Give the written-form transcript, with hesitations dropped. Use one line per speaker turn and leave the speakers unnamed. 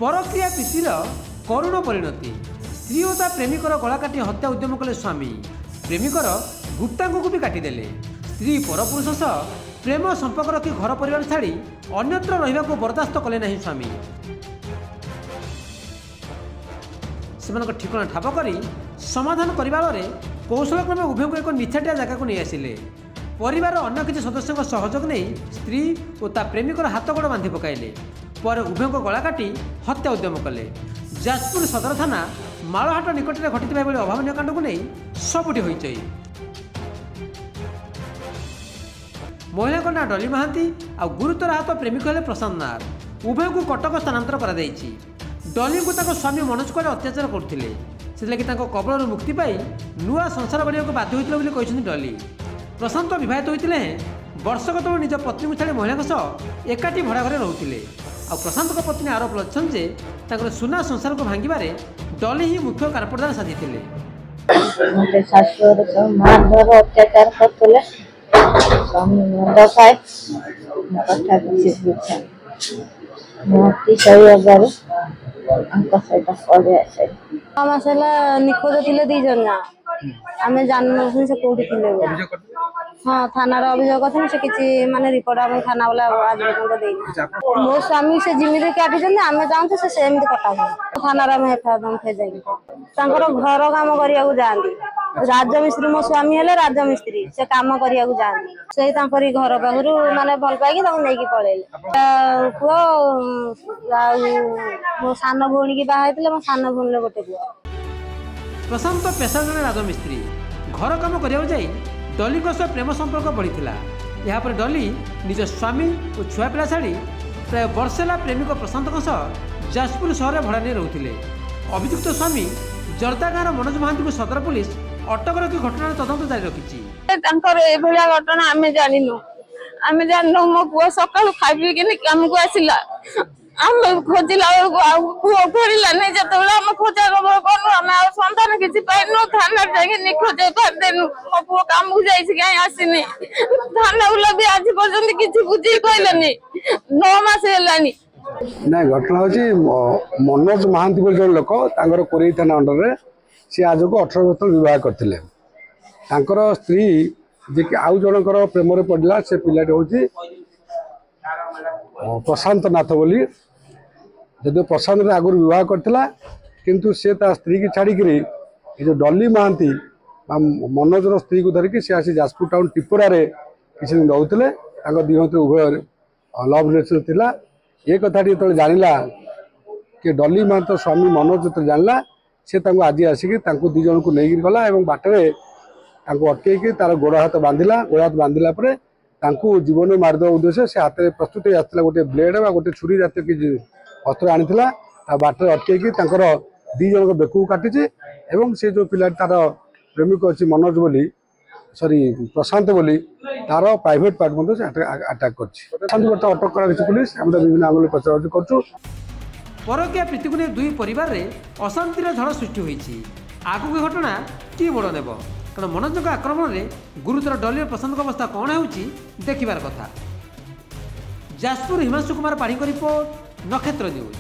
परक्रिया प्रीतिर करुण परिणति स्त्री और प्रेमिकर गला काटी हत्या उद्यम कले स्वामी प्रेमिकर गुप्तांग भी काटिदेले स्त्री परपुरुष सह प्रेम संपर्क रखी घर परिवार छाड़ी अन्यत्र रहिबाकु बर्दास्त कले नहीं स्वामी से ठिकना ठाप कर समाधान करने कौशलक्रमे उभय को एक निछाटिया जगह को नहीं आसिले परिवार अन्य किसी सदस्यों सहयोग नहीं स्त्री और प्रेमिकर हाथ गोड़ बांधि पकाइले पर उभय गला काटी हत्या उद्यम कले जाजपुर सदर थाना मालहाट निकट में घटी अभावन कांड को नहीं सबुठी होई महिला ना डली महांती आ गुरुतर आहत प्रेमिक हेले प्रशांत नार उभय को कटक स्थानांतर कर डली को स्वामी मनोज कुमार अत्याचार करते से कबल मुक्ति पाई नुआ संसार गढ़ बाध्य होते डली प्रशांत बहित होते वर्षक तल निज पत्नी को छाड़ी महिला एकाठी भड़ा घरे रोते आ प्रशांत पत्नी आरोप लगे सुना संसार को भांगार डली ही मुख्य कारपदार साधी
निखोज थे दी जन आम जान से कौटी थे हाँ थाना अभियोग अच्छे से किसी माने रिपोर्ट आम थाना वाला आज मो स्वामी से जिमी काटी आम चाहते से सेमती कटा थाना घर काम करने जाती राजमिस्त्री मो स्वामी है राजमिस्त्री से कम करने जाती से घर पाखु माने भल पाई नहीं पलैले पुओ मो सान भौणी की बाहर मो सान भौणी गोटे पुओ
प्रशांत पेशा जन राजमिस्त्री घर काम करने डली सह प्रेम संपर्क बढ़ीला यापर डली निज स्वामी और छुआ पिला छाड़ी प्राय वर्षेला प्रेमिक प्रशांत जाजपुर सहर भड़ा नहीं रोते अभियुक्त स्वामी जर्दा गाँव मनोज महांती को सदर पुलिस अटक रखी घटना तदंत जारी रखी
घटना आम जानू मो पुओ सका खाई पी कम को आसला आम खोजला पुओ फेरला नहीं जो खोजा खबर कलु आम सन्तान किसी पाइन थाना जाके निखोज देनु मो पुओ कम को जाइए कहीं आसनी थाना वाला भी आज पर्यटन किसी बुझे कहले 9 मास है
ना घटना हूँ मनोज महांती बोल जन लोक कोरेई थाना अंडर सी आज को 18 वर्ष विवाह करते स्त्री जे आउ जनकर प्रेम पड़ा से पिलाटी हूँ प्रशांत नाथ बोली जदि प्रशांत आगुरी विवाह करता किंतु से स्त्री की छाड़ी जो डली महांती मनोजर स्त्री को धरिकी सी आसी जाजपुर टाउन टिपुरा किसी दिन रोते दिहत उभय लव रिलेशन थिला ये कथा जो जानिला कि डली महांत स्वामी मनोज जो जानला से आज आसिक दी जन को लेकिन गला बाटरे अटकई तार गोड़ हाथ बांधिला गोड़ हाथ बांधिला जीवन मारिदेवा उद्देश्य से हाथ में प्रस्तुत हो गोटे ब्लेड गोटे छुरी जातीय कि अस्त्र आनीला बाटर अटकई दी जन बेकू काटी से जो पिला तार प्रेमिक अच्छी मनोज बोली सॉरी प्रशांत बोली तार प्राइवेट पार्ट से अटैक कर अटक कर पुलिस विभिन्न आंगल पचर कर
परकिया प्रीति को नहीं दुई परिवार में अशांतिर झड़ सृष्टि होती आगू घटना कि मोड़ नेब कारण मनोज आक्रमण में गुरुतर डली प्रशांत अवस्था कौन हो देखिबार कथा। जाजपुर हिमांशु कुमार पाढ़ी रिपोर्ट नक्षत्र न्यूज।